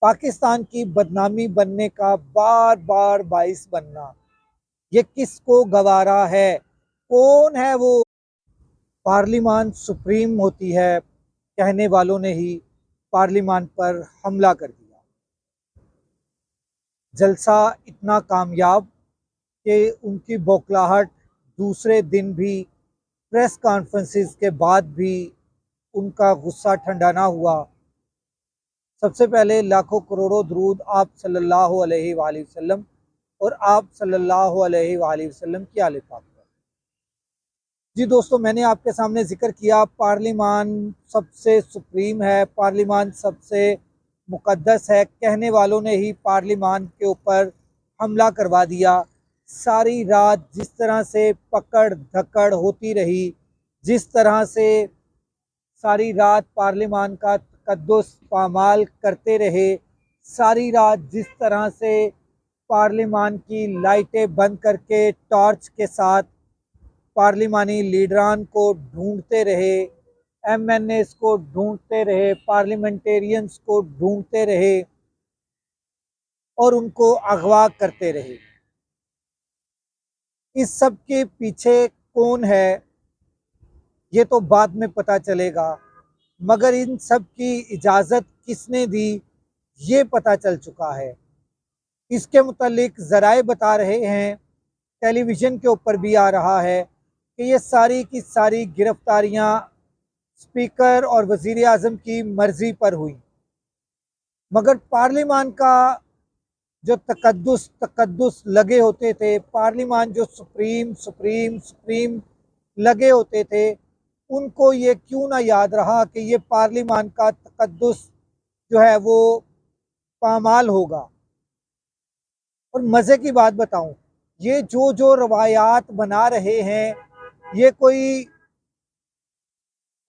पाकिस्तान की बदनामी बनने का बार बार बाइस बनना, ये किसको गवारा है? कौन है वो? पार्लिमान सुप्रीम होती है कहने वालों ने ही पार्लिमान पर हमला कर दिया। जलसा इतना कामयाब कि उनकी बौखलाहट दूसरे दिन भी, प्रेस कॉन्फ्रेंसेस के बाद भी उनका गुस्सा ठंडा ना हुआ। सबसे पहले लाखों करोड़ों दरूद आप सल्लल्लाहु अलैहि वसल्लम और आप सल्लल्लाहु अलैहि वसल्लम की आले पाक पर। जी दोस्तों, मैंने आपके सामने जिक्र किया पार्लिमान सबसे सुप्रीम है, पार्लिमान सबसे मुकद्दस है कहने वालों ने ही पार्लिमान के ऊपर हमला करवा दिया। सारी रात जिस तरह से पकड़ धकड़ होती रही, जिस तरह से सारी रात पार्लिमान का तकद्दुस पामाल करते रहे, सारी रात जिस तरह से पार्लिमान की लाइटें बंद करके टॉर्च के साथ पार्लिमानी लीडरान को ढूंढते रहे, एमएनएस को ढूंढते रहे, पार्लियामेंटेरियंस को ढूंढते रहे और उनको अगवा करते रहे। इस सब के पीछे कौन है ये तो बाद में पता चलेगा, मगर इन सब की इजाज़त किसने दी ये पता चल चुका है। इसके मुतालिक ज़राए बता रहे हैं, टेलीविज़न के ऊपर भी आ रहा है कि ये सारी की सारी गिरफ्तारियां स्पीकर और वज़ीर आज़म की मर्ज़ी पर हुई, मगर पार्लिमान का जो तकद्दुस तकद्दुस लगे होते थे, पार्लिमान जो सुप्रीम सुप्रीम सुप्रीम लगे होते थे, उनको ये क्यों ना याद रहा कि ये पार्लिमान का तकद्दुस जो है वो पामाल होगा। और मज़े की बात बताऊं, ये जो जो रवायात बना रहे हैं, ये कोई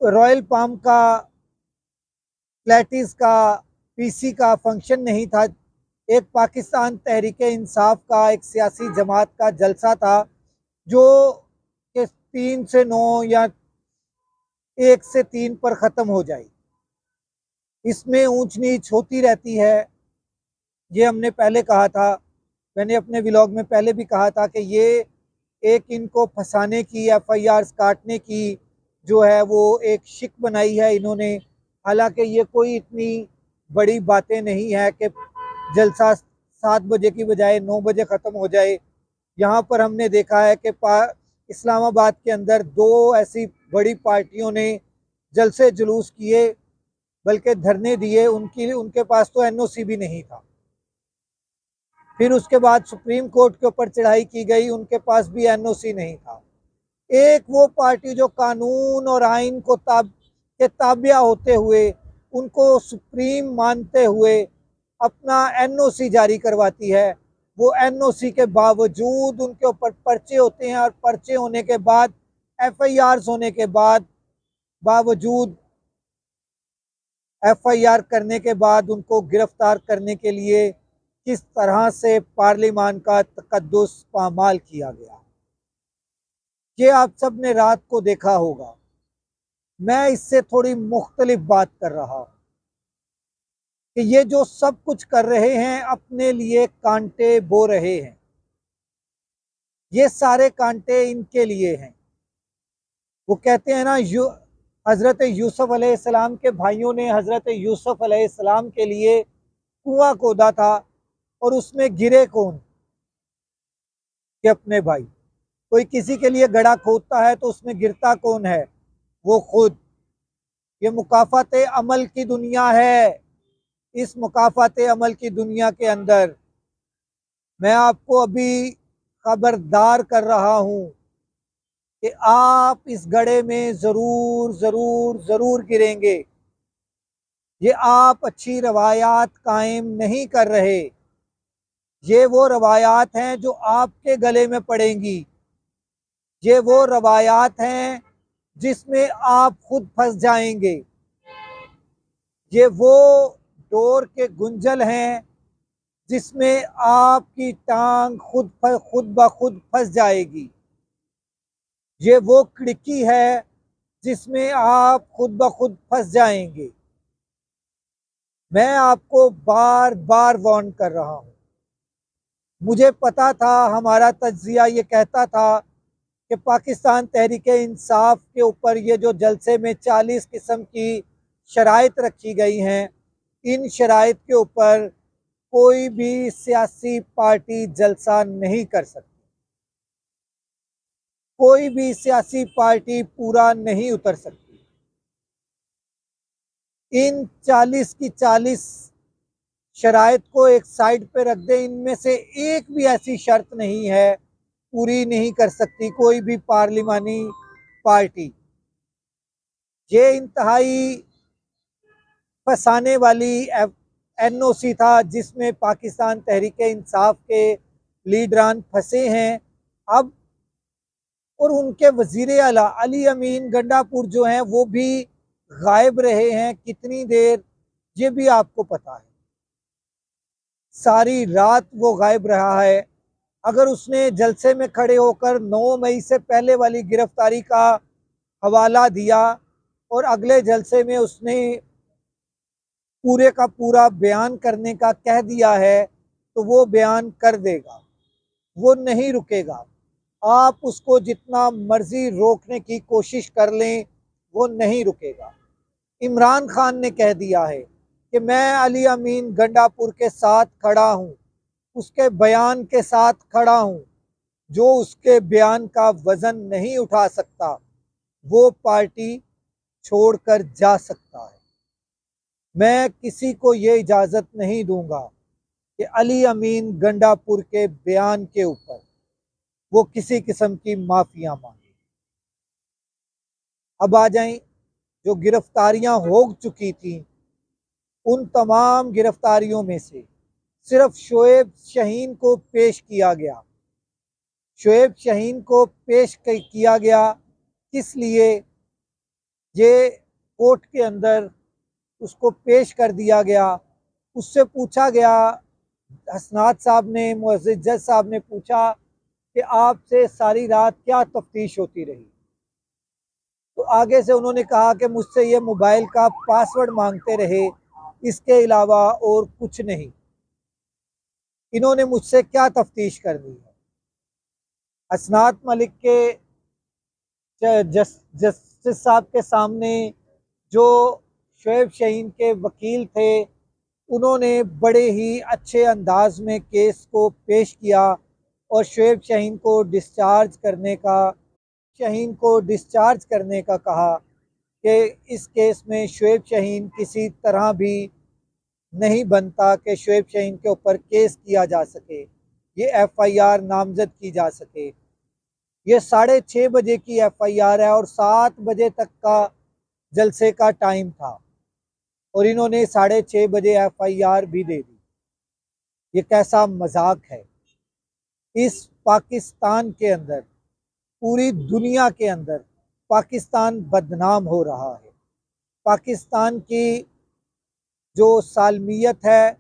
रॉयल पाम का, प्लेटिस का, पीसी का फंक्शन नहीं था। एक पाकिस्तान तहरीक इंसाफ का, एक सियासी जमात का जलसा था जो कि 3 से 9 या 1 से 3 पर ख़त्म हो जाए। इसमें ऊंच नीच होती रहती है, ये हमने पहले कहा था। मैंने अपने व्लॉग में पहले भी कहा था कि ये एक इनको फंसाने की, एफआईआर काटने की जो है वो एक शिक बनाई है इन्होंने। हालांकि ये कोई इतनी बड़ी बातें नहीं है कि जलसा 7 बजे की बजाय 9 बजे ख़त्म हो जाए। यहाँ पर हमने देखा है कि इस्लामाबाद के अंदर 2 ऐसी बड़ी पार्टियों ने जलसे जुलूस किए, बल्कि धरने दिए, उनके पास तो एनओसी भी नहीं था। फिर उसके बाद सुप्रीम कोर्ट के ऊपर चढ़ाई की गई, उनके पास भी एनओसी नहीं था। एक वो पार्टी जो कानून और आइन को के ताबिया होते हुए, उनको सुप्रीम मानते हुए अपना एनओसी जारी करवाती है, वो एनओसी के बावजूद उनके ऊपर पर्चे होते हैं, और पर्चे होने के बाद, एफआईआर होने के बाद, बावजूद एफआईआर करने के बाद उनको गिरफ्तार करने के लिए किस तरह से पार्लिमान का तकद्दुस पामाल किया गया, ये आप सब ने रात को देखा होगा। मैं इससे थोड़ी मुख्तलिफ बात कर रहा हूं कि ये जो सब कुछ कर रहे हैं, अपने लिए कांटे बो रहे हैं। ये सारे कांटे इनके लिए हैं। वो कहते हैं ना, हज़रत यूसुफ अलैहिस्सलाम के भाइयों ने हज़रत यूसुफ अलैहिस्सलाम के लिए कुआं खोदा था, और उसमें गिरे कौन? कि अपने भाई। कोई किसी के लिए गड्ढा खोदता है तो उसमें गिरता कौन है? वो खुद। ये मुकाफात अमल की दुनिया है। इस मुकाफात अमल की दुनिया के अंदर मैं आपको अभी खबरदार कर रहा हूं कि आप इस गड्ढे में ज़रूर ज़रूर ज़रूर गिरेंगे। ये आप अच्छी रवायात कायम नहीं कर रहे, ये वो रवायात हैं जो आपके गले में पड़ेंगी। ये वो रवायात हैं जिसमें आप खुद फंस जाएंगे। ये वो डोर के गुंजल हैं जिसमें आपकी टांग खुद ब खुद फंस जाएगी। ये वो खिड़की है जिसमें आप खुद ब खुद फंस जाएंगे। मैं आपको बार बार वार्न कर रहा हूँ। मुझे पता था, हमारा तज्जिया ये कहता था कि पाकिस्तान तहरीक-ए-इंसाफ के ऊपर ये जो जलसे में 40 किस्म की शराइत रखी गई हैं, इन शराइत के ऊपर कोई भी सियासी पार्टी जलसा नहीं कर सकती। कोई भी सियासी पार्टी पूरा नहीं उतर सकती। इन 40 की 40 शराइत को एक साइड पे रख दें, इनमें से एक भी ऐसी शर्त नहीं है, पूरी नहीं कर सकती कोई भी पार्लिमानी पार्टी। ये इंतहाई फंसाने वाली एनओसी था जिसमें पाकिस्तान तहरीक इंसाफ के लीडरान फंसे हैं। अब और उनके वजीर आला अली अमीन गंडापुर जो हैं वो भी गायब रहे हैं। कितनी देर ये भी आपको पता है, सारी रात वो गायब रहा है। अगर उसने जलसे में खड़े होकर 9 मई से पहले वाली गिरफ्तारी का हवाला दिया और अगले जलसे में उसने पूरे का पूरा बयान करने का कह दिया है, तो वो बयान कर देगा, वो नहीं रुकेगा। आप उसको जितना मर्जी रोकने की कोशिश कर लें, वो नहीं रुकेगा। इमरान खान ने कह दिया है कि मैं अली अमीन गंडापुर के साथ खड़ा हूँ, उसके बयान के साथ खड़ा हूँ। जो उसके बयान का वज़न नहीं उठा सकता, वो पार्टी छोड़कर जा सकता है। मैं किसी को ये इजाज़त नहीं दूंगा कि अली अमीन गंडापुर के बयान के ऊपर वो किसी किस्म की माफिया मांगे। अब आ जाएं, जो गिरफ्तारियां हो चुकी थी, उन तमाम गिरफ्तारियों में से सिर्फ शोएब शाहीन को पेश किया गया। शोएब शाहीन को पेश किया गया किस लिए? ये कोर्ट के अंदर उसको पेश कर दिया गया। उससे पूछा गया, हसनात साहब ने, मुअज़्ज़िज़ जज साहब ने पूछा कि आपसे सारी रात क्या तफ्तीश होती रही? तो आगे से उन्होंने कहा कि मुझसे ये मोबाइल का पासवर्ड मांगते रहे, इसके अलावा और कुछ नहीं। इन्होंने मुझसे क्या तफ्तीश करनी है? हसनात मलिक के जस्टिस साहब के सामने जो शोएब शाहीन के वकील थे, उन्होंने बड़े ही अच्छे अंदाज में केस को पेश किया और शोएब शाहीन को डिस्चार्ज करने का कहा कि इस केस में शोएब शाहीन किसी तरह भी नहीं बनता कि शोएब शाहीन के ऊपर केस किया जा सके, ये FIR नामजद की जा सके। ये 6:30 बजे की FIR है और 7 बजे तक का जलसे का टाइम था और इन्होंने 6:30 बजे FIR भी दे दी। ये कैसा मजाक है? इस पाकिस्तान के अंदर, पूरी दुनिया के अंदर पाकिस्तान बदनाम हो रहा है। पाकिस्तान की जो सालमियत है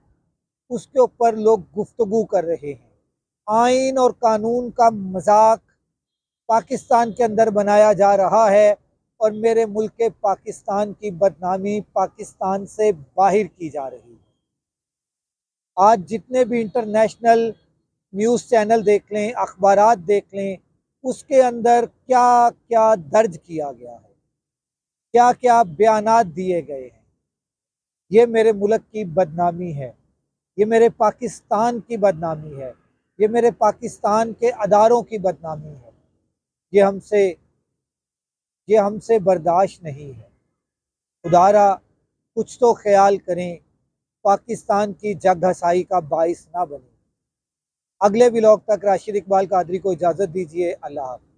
उसके ऊपर लोग गुफ्तगू कर रहे हैं। आइन और कानून का मजाक पाकिस्तान के अंदर बनाया जा रहा है और मेरे मुल्क के पाकिस्तान की बदनामी पाकिस्तान से बाहर की जा रही है। आज जितने भी इंटरनेशनल न्यूज़ चैनल देख लें, अखबारात देख लें, उसके अंदर क्या क्या दर्ज किया गया है, क्या क्या बयानात दिए गए हैं। ये मेरे मुल्क की बदनामी है, ये मेरे पाकिस्तान की बदनामी है, ये मेरे पाकिस्तान के अदारों की बदनामी है। ये हमसे बर्दाश्त नहीं है। खुदारा कुछ तो ख्याल करें, पाकिस्तान की जग हसाई का बाइस ना बने। अगले व्लॉग तक राशिद इकबाल कादरी को इजाज़त दीजिए। अल्लाह हाफ़िज़।